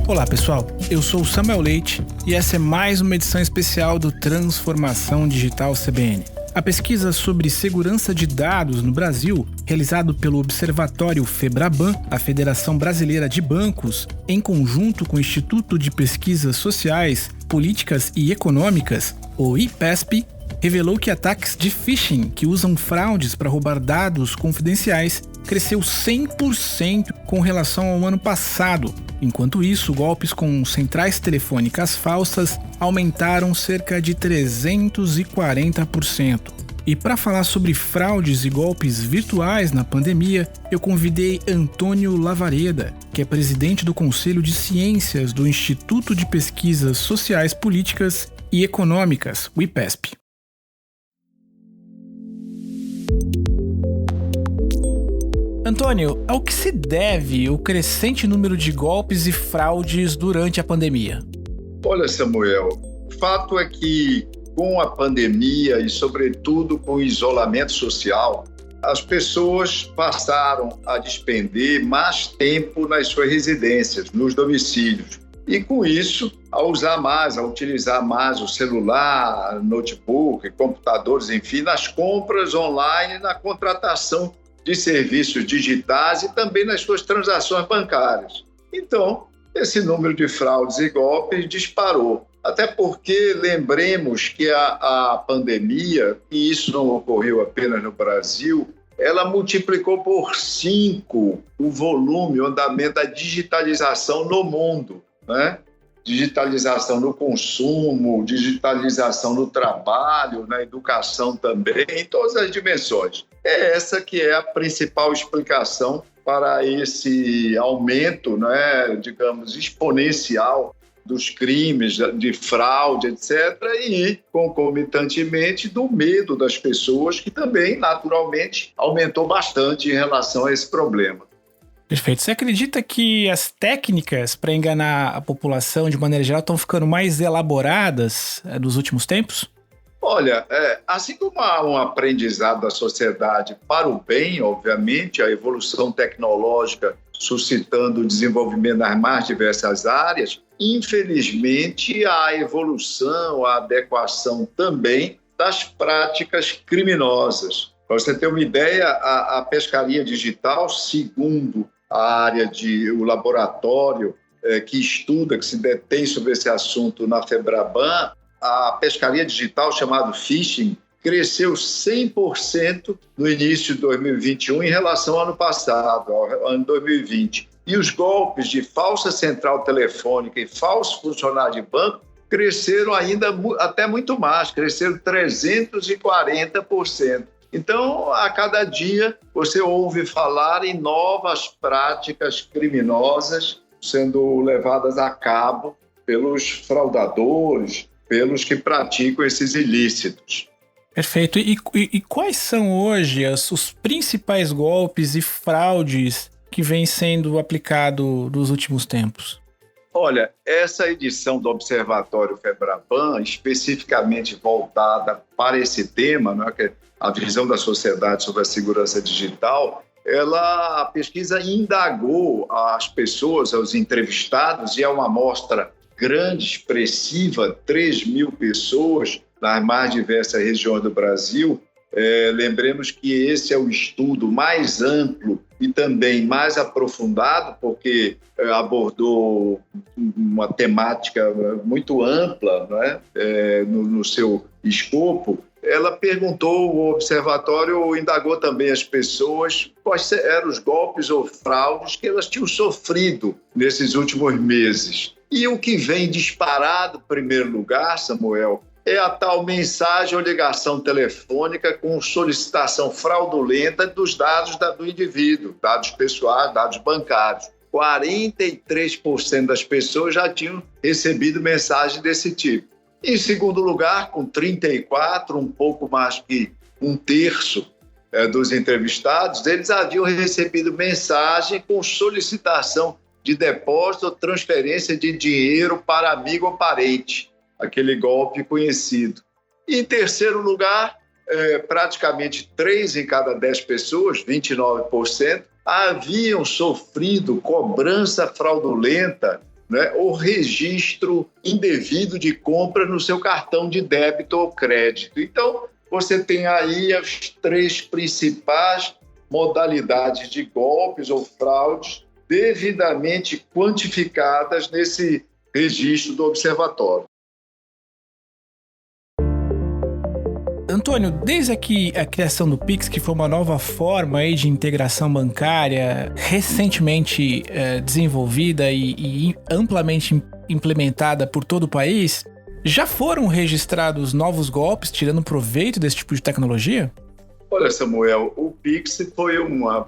Olá pessoal, eu sou o Samuel Leite e essa é mais uma edição especial do Transformação Digital CBN. A pesquisa sobre segurança de dados no Brasil, realizado pelo Observatório FEBRABAN, a Federação Brasileira de Bancos, em conjunto com o Instituto de Pesquisas Sociais, Políticas e Econômicas, o IPESP, revelou que ataques de phishing que usam fraudes para roubar dados confidenciais cresceu 100% com relação ao ano passado. Enquanto isso, golpes com centrais telefônicas falsas aumentaram cerca de 340%. E para falar sobre fraudes e golpes virtuais na pandemia, eu convidei Antônio Lavareda, que é presidente do Conselho de Ciências do Instituto de Pesquisas Sociais, Políticas e Econômicas, o IPESP. Antônio, ao que se deve o crescente número de golpes e fraudes durante a pandemia? Olha, Samuel, o fato é que com a pandemia e, sobretudo, com o isolamento social, as pessoas passaram a despender mais tempo nas suas residências, nos domicílios. E, com isso, a utilizar mais o celular, notebook, computadores, enfim, nas compras online, na contratação de serviços digitais e também nas suas transações bancárias. Então, esse número de fraudes e golpes disparou. Até porque lembremos que a pandemia, e isso não ocorreu apenas no Brasil, ela multiplicou por 5 o volume, o andamento da digitalização no mundo, né? Digitalização no consumo, digitalização no trabalho, na educação também, em todas as dimensões. É essa que é a principal explicação para esse aumento, né, digamos, exponencial dos crimes, de fraude, etc., e, concomitantemente, do medo das pessoas, que também, naturalmente, aumentou bastante em relação a esse problema. Perfeito. Você acredita que as técnicas para enganar a população, de maneira geral, estão ficando mais elaboradas nos últimos tempos? Olha, assim como há um aprendizado da sociedade para o bem, obviamente, a evolução tecnológica suscitando o desenvolvimento nas mais diversas áreas, infelizmente, a evolução, a adequação também das práticas criminosas. Para você ter uma ideia, a pescaria digital, segundo a área o laboratório que estuda, que se detém sobre esse assunto na FEBRABAN, a pescaria digital, chamado phishing, cresceu 100% no início de 2021 em relação ao ano passado, ao ano 2020. E os golpes de falsa central telefônica e falso funcionário de banco cresceram ainda até muito mais, cresceram 340%. Então, a cada dia, você ouve falar em novas práticas criminosas sendo levadas a cabo pelos fraudadores, pelos que praticam esses ilícitos. Perfeito. E quais são hoje os principais golpes e fraudes que vêm sendo aplicados nos últimos tempos? Olha, essa edição do Observatório FEBRABAN, especificamente voltada para esse tema, né, que é a visão da sociedade sobre a segurança digital, a pesquisa indagou as pessoas, os entrevistados, e é uma amostra grande, expressiva, 3.000 pessoas nas mais diversas regiões do Brasil. Lembremos que esse é o estudo mais amplo e também mais aprofundado, porque abordou uma temática muito ampla, né, no seu escopo. Ela perguntou, o observatório indagou também as pessoas quais eram os golpes ou fraudes que elas tinham sofrido nesses últimos meses. E o que vem disparado em primeiro lugar, Samuel, é a tal mensagem ou ligação telefônica com solicitação fraudulenta dos dados do indivíduo, dados pessoais, dados bancários. 43% das pessoas já tinham recebido mensagem desse tipo. Em segundo lugar, com 34%, um pouco mais que um terço dos entrevistados, eles haviam recebido mensagem com solicitação de depósito ou transferência de dinheiro para amigo ou parente, aquele golpe conhecido. E em terceiro lugar, praticamente 3 em cada 10 pessoas, 29%, haviam sofrido cobrança fraudulenta né, ou registro indevido de compra no seu cartão de débito ou crédito. Então, você tem aí as 3 principais modalidades de golpes ou fraudes devidamente quantificadas nesse registro do Observatório. Antônio, desde aqui a criação do Pix, que foi uma nova forma aí de integração bancária recentemente desenvolvida e amplamente implementada por todo o país, já foram registrados novos golpes tirando proveito desse tipo de tecnologia? Olha, Samuel, o Pix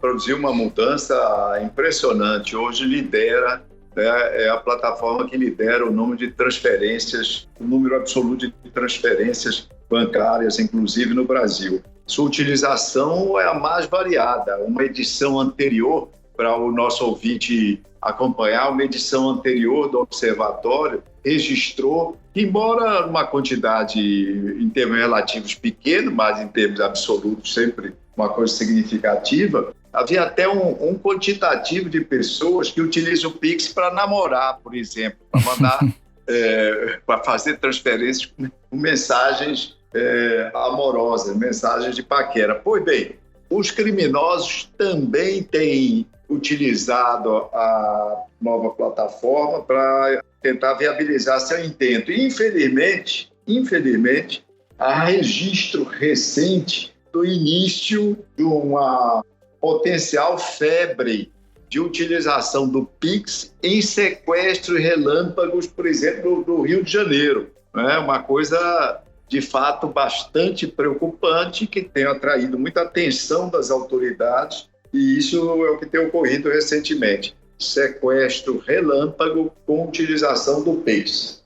produziu uma mudança impressionante. Hoje lidera, é a plataforma que lidera o número de transferências, o número absoluto de transferências bancárias, inclusive no Brasil. Sua utilização é a mais variada. Uma edição anterior, para o nosso ouvinte acompanhar, uma edição anterior do Observatório registrou, embora uma quantidade em termos relativos pequeno, mas em termos absolutos sempre uma coisa significativa, havia até um quantitativo de pessoas que utilizam o Pix para namorar, por exemplo, para mandar, para fazer transferências com mensagens amorosas, mensagens de paquera. Pois bem, os criminosos também têm utilizado a nova plataforma para tentar viabilizar seu intento. E, infelizmente, há registro recente do início de uma potencial febre de utilização do Pix em sequestros relâmpagos, por exemplo, do Rio de Janeiro. É uma coisa, de fato, bastante preocupante, que tem atraído muita atenção das autoridades, e isso é o que tem ocorrido recentemente. Sequestro relâmpago com utilização do Pix.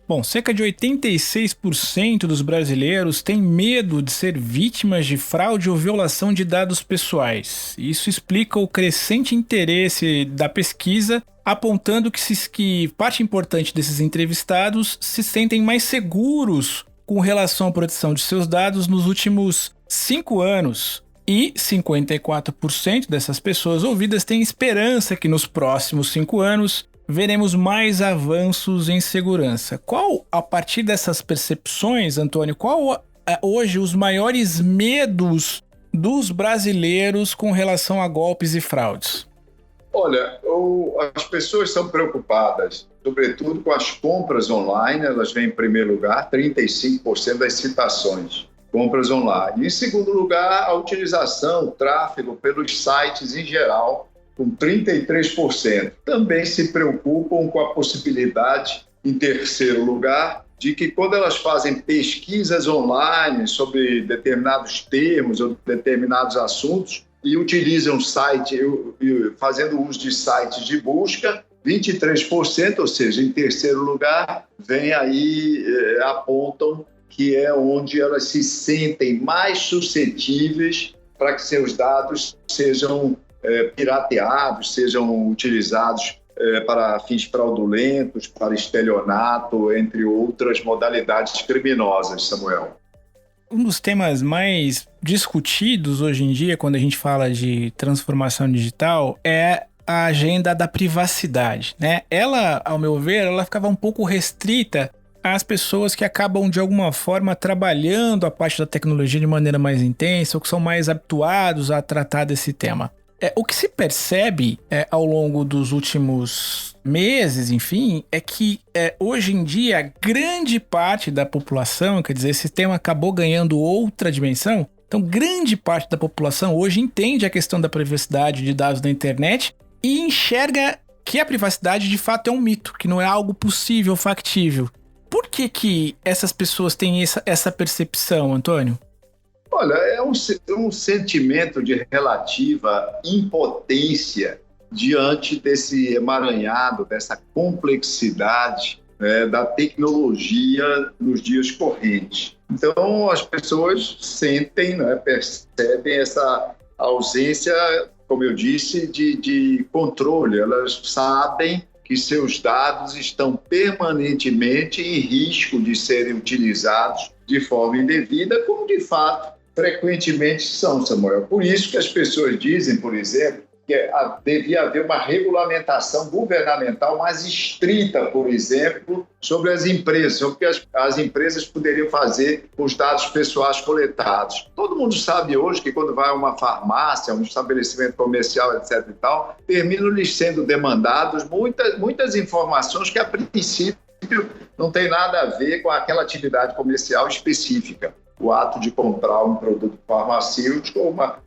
Bom, cerca de 86% dos brasileiros têm medo de ser vítimas de fraude ou violação de dados pessoais. Isso explica o crescente interesse da pesquisa, apontando que parte importante desses entrevistados se sentem mais seguros com relação à proteção de seus dados nos últimos 5 anos. E 54% dessas pessoas ouvidas têm esperança que nos próximos 5 anos veremos mais avanços em segurança. A partir dessas percepções, Antônio, hoje os maiores medos dos brasileiros com relação a golpes e fraudes? Olha, as pessoas são preocupadas, sobretudo com as compras online. Elas vêm em primeiro lugar, 35% das citações. Compras online. Em segundo lugar, a utilização, o tráfego pelos sites em geral, com 33%. Também se preocupam com a possibilidade, em terceiro lugar, de que quando elas fazem pesquisas online sobre determinados termos ou determinados assuntos e utilizam site, fazendo uso de sites de busca, 23%, ou seja, em terceiro lugar, vem aí, apontam que é onde elas se sentem mais suscetíveis para que seus dados sejam pirateados, sejam utilizados para fins fraudulentos, para estelionato, entre outras modalidades criminosas, Samuel. Um dos temas mais discutidos hoje em dia, quando a gente fala de transformação digital, é a agenda da privacidade, né? Ela, ao meu ver, ela ficava um pouco restrita às pessoas que acabam, de alguma forma, trabalhando a parte da tecnologia de maneira mais intensa ou que são mais habituados a tratar desse tema. O que se percebe ao longo dos últimos meses, enfim, é que hoje em dia grande parte da população, quer dizer, esse tema acabou ganhando outra dimensão. Então, grande parte da população hoje entende a questão da privacidade de dados na internet e enxerga que a privacidade de fato é um mito, que não é algo possível, factível. Por que essas pessoas têm essa percepção, Antônio? Olha, é um sentimento de relativa impotência diante desse emaranhado, dessa complexidade, né, da tecnologia nos dias correntes. Então, as pessoas sentem, né, percebem essa ausência, como eu disse, de controle. Elas sabem que seus dados estão permanentemente em risco de serem utilizados de forma indevida, como de fato frequentemente são, Samuel. Por isso que as pessoas dizem, por exemplo, que devia haver uma regulamentação governamental mais estrita, por exemplo, sobre as empresas, sobre o que as empresas poderiam fazer com os dados pessoais coletados. Todo mundo sabe hoje que quando vai a uma farmácia, um estabelecimento comercial, etc. e tal, terminam-lhes sendo demandados muitas informações que, a princípio, não tem nada a ver com aquela atividade comercial específica, o ato de comprar um produto farmacêutico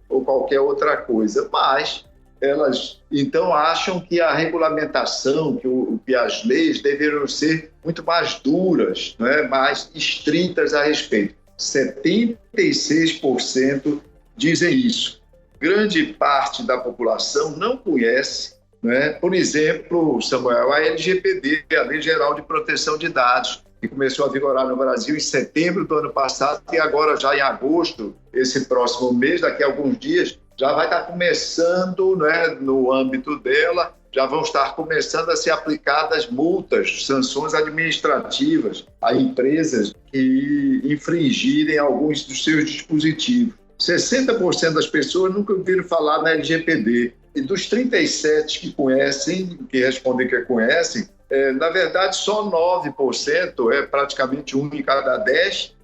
ou qualquer outra coisa. Mas elas, então, acham que a regulamentação, que as leis deveriam ser muito mais duras, né, mais estritas a respeito. 76% dizem isso. Grande parte da população não conhece, né, por exemplo, Samuel, a LGPD, a Lei Geral de Proteção de Dados, que começou a vigorar no Brasil em setembro do ano passado e agora já em agosto, esse próximo mês, daqui a alguns dias, já vai estar começando, né, no âmbito dela, já vão estar começando a ser aplicadas multas, sanções administrativas a empresas que infringirem alguns dos seus dispositivos. 60% das pessoas nunca ouviram falar na LGPD. E dos 37 que conhecem, que respondem que conhecem, na verdade, só 9%, praticamente 1 em cada 10,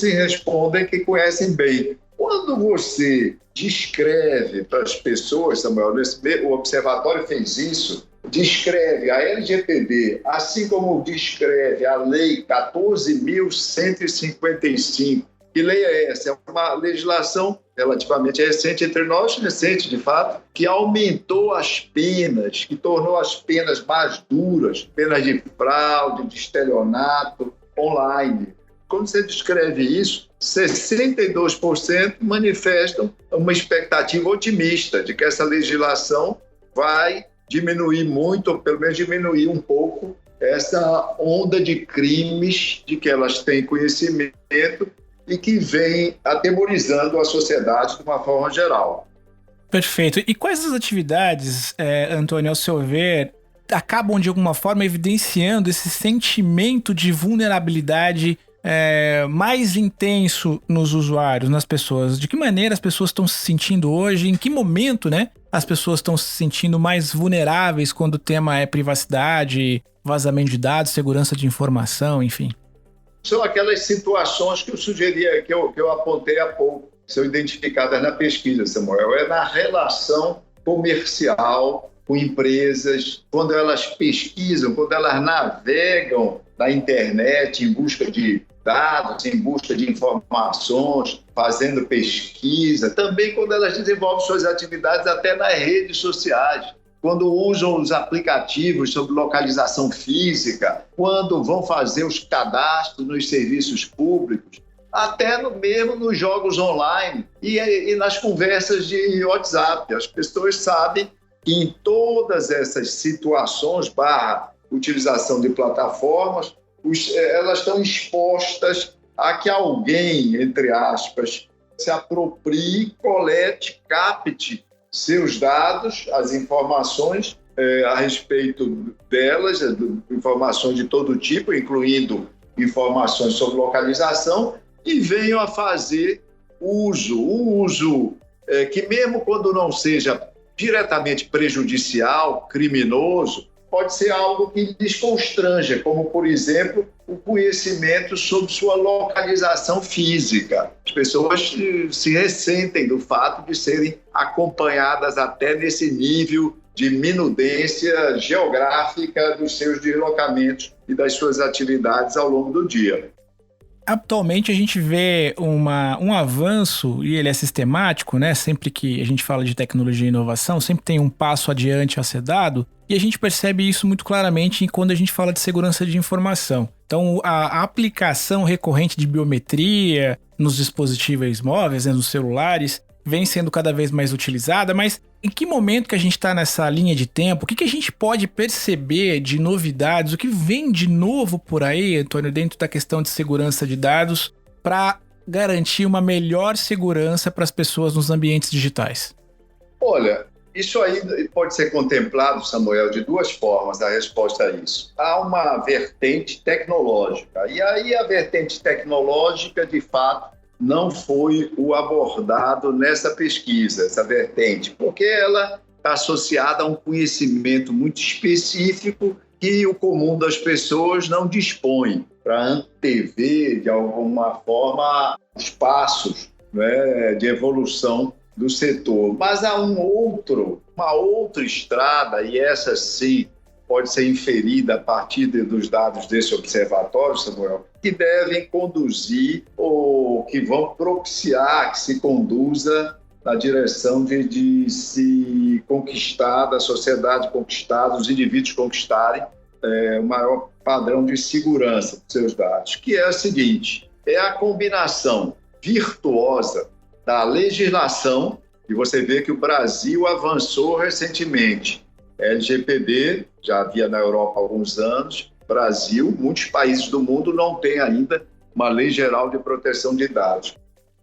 respondem que conhecem bem. Quando você descreve para as pessoas, Samuel, o Observatório fez isso, descreve a LGPD, assim como descreve a Lei 14.155. Que lei é essa? É uma legislação relativamente recente, entre nós, recente de fato, que aumentou as penas, que tornou as penas mais duras, penas de fraude, de estelionato online. Quando você descreve isso, 62% manifestam uma expectativa otimista de que essa legislação vai diminuir muito, ou pelo menos diminuir um pouco, essa onda de crimes de que elas têm conhecimento e que vem atemorizando a sociedade de uma forma geral. Perfeito. E quais as atividades, Antônio, ao seu ver, acabam de alguma forma evidenciando esse sentimento de vulnerabilidade mais intenso nos usuários, nas pessoas? De que maneira as pessoas estão se sentindo hoje? Em que momento, né, as pessoas estão se sentindo mais vulneráveis quando o tema é privacidade, vazamento de dados, segurança de informação, enfim? São aquelas situações que eu sugeri, que eu apontei há pouco, que são identificadas na pesquisa, Samuel. É na relação comercial com empresas, quando elas pesquisam, quando elas navegam na internet em busca de dados, em busca de informações, fazendo pesquisa, também quando elas desenvolvem suas atividades até nas redes sociais, quando usam os aplicativos sobre localização física, quando vão fazer os cadastros nos serviços públicos, até mesmo nos jogos online e nas conversas de WhatsApp. As pessoas sabem que em todas essas situações, utilização de plataformas, elas estão expostas a que alguém, entre aspas, se aproprie, colete, capte seus dados, as informações a respeito delas, informações de todo tipo, incluindo informações sobre localização, e venham a fazer o uso que mesmo quando não seja diretamente prejudicial, criminoso, pode ser algo que lhes constranja, como, por exemplo, o conhecimento sobre sua localização física. As pessoas se ressentem do fato de serem acompanhadas até nesse nível de minudência geográfica dos seus deslocamentos e das suas atividades ao longo do dia. Atualmente a gente vê um avanço, e ele é sistemático, né? Sempre que a gente fala de tecnologia e inovação, sempre tem um passo adiante a ser dado, e a gente percebe isso muito claramente quando a gente fala de segurança de informação. Então, a aplicação recorrente de biometria nos dispositivos móveis, né, nos celulares, vem sendo cada vez mais utilizada, mas em que momento que a gente está nessa linha de tempo? O que a gente pode perceber de novidades? O que vem de novo por aí, Antônio, dentro da questão de segurança de dados para garantir uma melhor segurança para as pessoas nos ambientes digitais? Olha, isso aí pode ser contemplado, Samuel, de duas formas, a resposta a isso. Há uma vertente tecnológica, e aí a vertente tecnológica, de fato, não foi o abordado nessa pesquisa, essa vertente, porque ela está associada a um conhecimento muito específico que o comum das pessoas não dispõe para antever, de alguma forma, os passos, né, de evolução do setor. Mas há uma outra estrada, e essa sim pode ser inferida a partir dos dados desse observatório, Samuel, que devem conduzir ou que vão propiciar que se conduza na direção de se conquistar, da sociedade conquistar, dos indivíduos conquistarem o maior padrão de segurança dos seus dados, que é o seguinte: é a combinação virtuosa da legislação, e você vê que o Brasil avançou recentemente. LGPD, já havia na Europa há alguns anos. Brasil, muitos países do mundo não têm ainda uma lei geral de proteção de dados.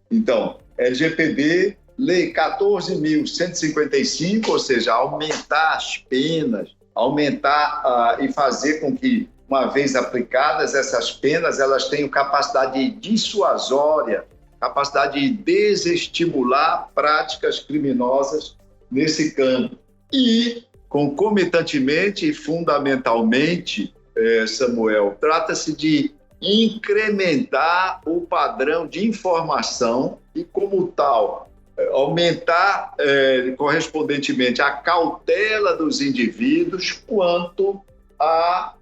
Então, LGPD, Lei 14.155, ou seja, aumentar as penas, aumentar e fazer com que, uma vez aplicadas essas penas, elas tenham capacidade dissuasória, capacidade de desestimular práticas criminosas nesse campo. E, concomitantemente e fundamentalmente, Samuel, trata-se de incrementar o padrão de informação e, como tal, aumentar correspondentemente a cautela dos indivíduos quanto à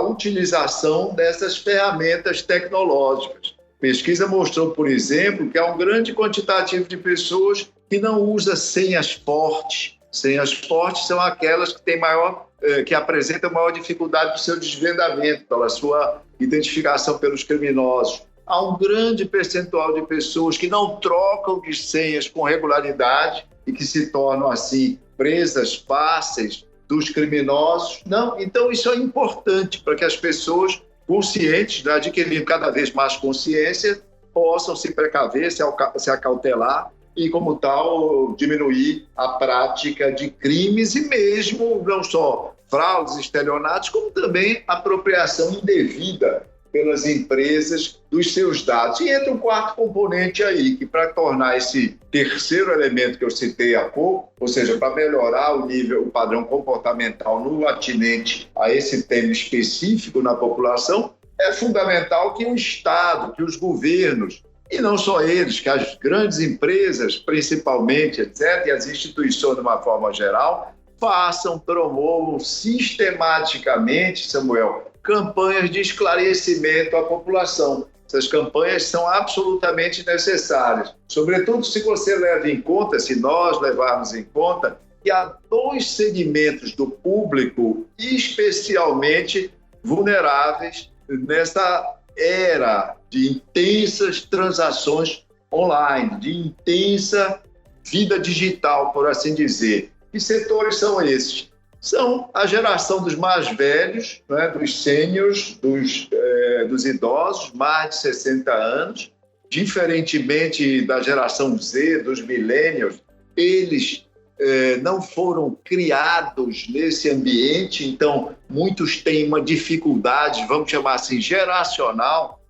utilização dessas ferramentas tecnológicas. Pesquisa mostrou, por exemplo, que há um grande quantitativo de pessoas que não usa senhas fortes. Senhas fortes são aquelas que apresentam maior dificuldade para o seu desvendamento, pela sua identificação pelos criminosos. Há um grande percentual de pessoas que não trocam de senhas com regularidade e que se tornam, assim, presas fáceis dos criminosos. Não, então isso é importante para que as pessoas conscientes, adquirindo cada vez mais consciência, possam se precaver, se acautelar e, como tal, diminuir a prática de crimes e mesmo, não só fraudes, estelionatos, como também apropriação indevida pelas empresas dos seus dados. E entra um quarto componente aí, que para tornar esse terceiro elemento que eu citei há pouco, ou seja, para melhorar o padrão comportamental no atinente a esse tema específico na população, é fundamental que o Estado, que os governos, e não só eles, que as grandes empresas, principalmente, etc., e as instituições de uma forma geral, promovam sistematicamente, Samuel, campanhas de esclarecimento à população. Essas campanhas são absolutamente necessárias, sobretudo se você leva em conta, se nós levarmos em conta, que há dois segmentos do público especialmente vulneráveis nessa era de intensas transações online, de intensa vida digital, por assim dizer. Que setores são esses? São a geração dos mais velhos, né, dos sêniors, dos idosos, mais de 60 anos. Diferentemente da geração Z, dos millennials, eles não foram criados nesse ambiente, então muitos têm uma dificuldade, vamos chamar assim, geracional,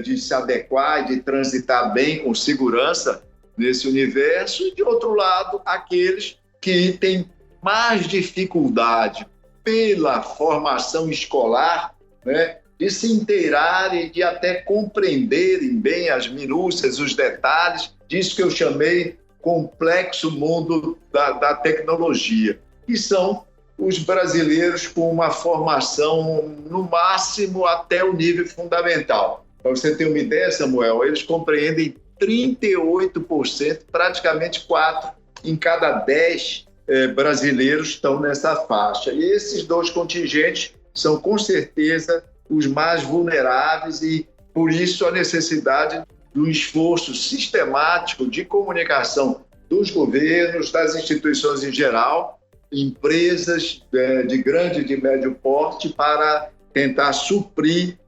de se adequar e de transitar bem, com segurança, nesse universo. E, de outro lado, aqueles que têm mais dificuldade pela formação escolar, né, de se inteirarem, de até compreenderem bem as minúcias, os detalhes disso que eu chamei complexo mundo da tecnologia, que são os brasileiros com uma formação, no máximo, até o nível fundamental. Para você ter uma ideia, Samuel, eles compreendem 38%, praticamente 4 em cada 10 brasileiros estão nessa faixa. E esses dois contingentes são, com certeza, os mais vulneráveis e, por isso, a necessidade do esforço sistemático de comunicação dos governos, das instituições em geral, empresas de grande e de médio porte, para tentar suprir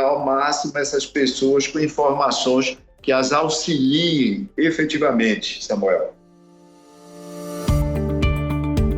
ao máximo essas pessoas com informações que as auxiliem efetivamente, Samuel.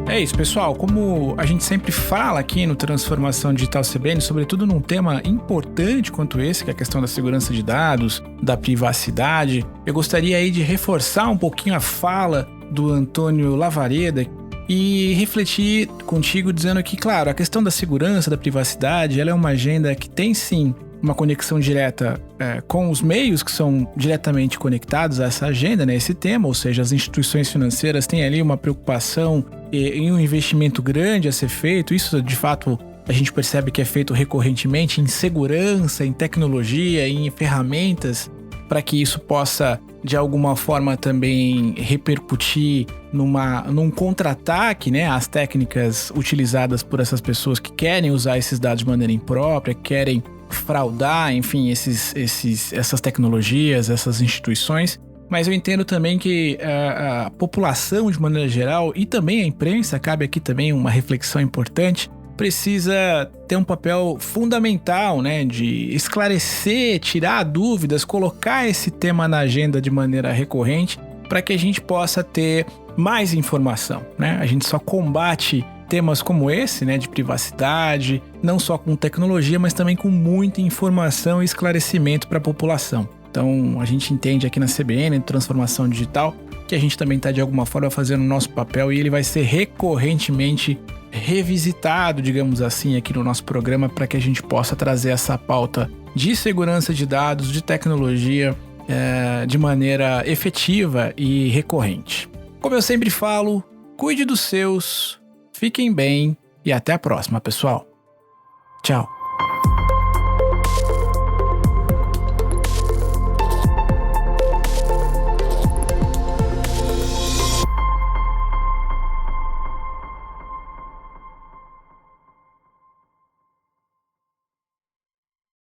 É isso, pessoal. Como a gente sempre fala aqui no Transformação Digital CBN, sobretudo num tema importante quanto esse, que é a questão da segurança de dados, da privacidade, eu gostaria aí de reforçar um pouquinho a fala do Antônio Lavareda e refletir contigo dizendo que, claro, a questão da segurança, da privacidade, ela é uma agenda que tem sim uma conexão direta com os meios que são diretamente conectados a essa agenda, né, esse tema, ou seja, as instituições financeiras têm ali uma preocupação e um investimento grande a ser feito. Isso, de fato, a gente percebe que é feito recorrentemente em segurança, em tecnologia, em ferramentas, para que isso possa, de alguma forma, também repercutir num contra-ataque, né, às técnicas utilizadas por essas pessoas que querem usar esses dados de maneira imprópria, querem fraudar, enfim, essas tecnologias, essas instituições. Mas eu entendo também que a população, de maneira geral, e também a imprensa, cabe aqui também uma reflexão importante, precisa ter um papel fundamental, né, de esclarecer, tirar dúvidas, colocar esse tema na agenda de maneira recorrente para que a gente possa ter mais informação, né? A gente só combate temas como esse, né, de privacidade, não só com tecnologia, mas também com muita informação e esclarecimento para a população. Então, a gente entende aqui na CBN, Transformação Digital, que a gente também está de alguma forma fazendo o nosso papel e ele vai ser recorrentemente revisitado, digamos assim, aqui no nosso programa para que a gente possa trazer essa pauta de segurança de dados, de tecnologia, de maneira efetiva e recorrente. Como eu sempre falo, cuide dos seus, fiquem bem e até a próxima, pessoal. Tchau.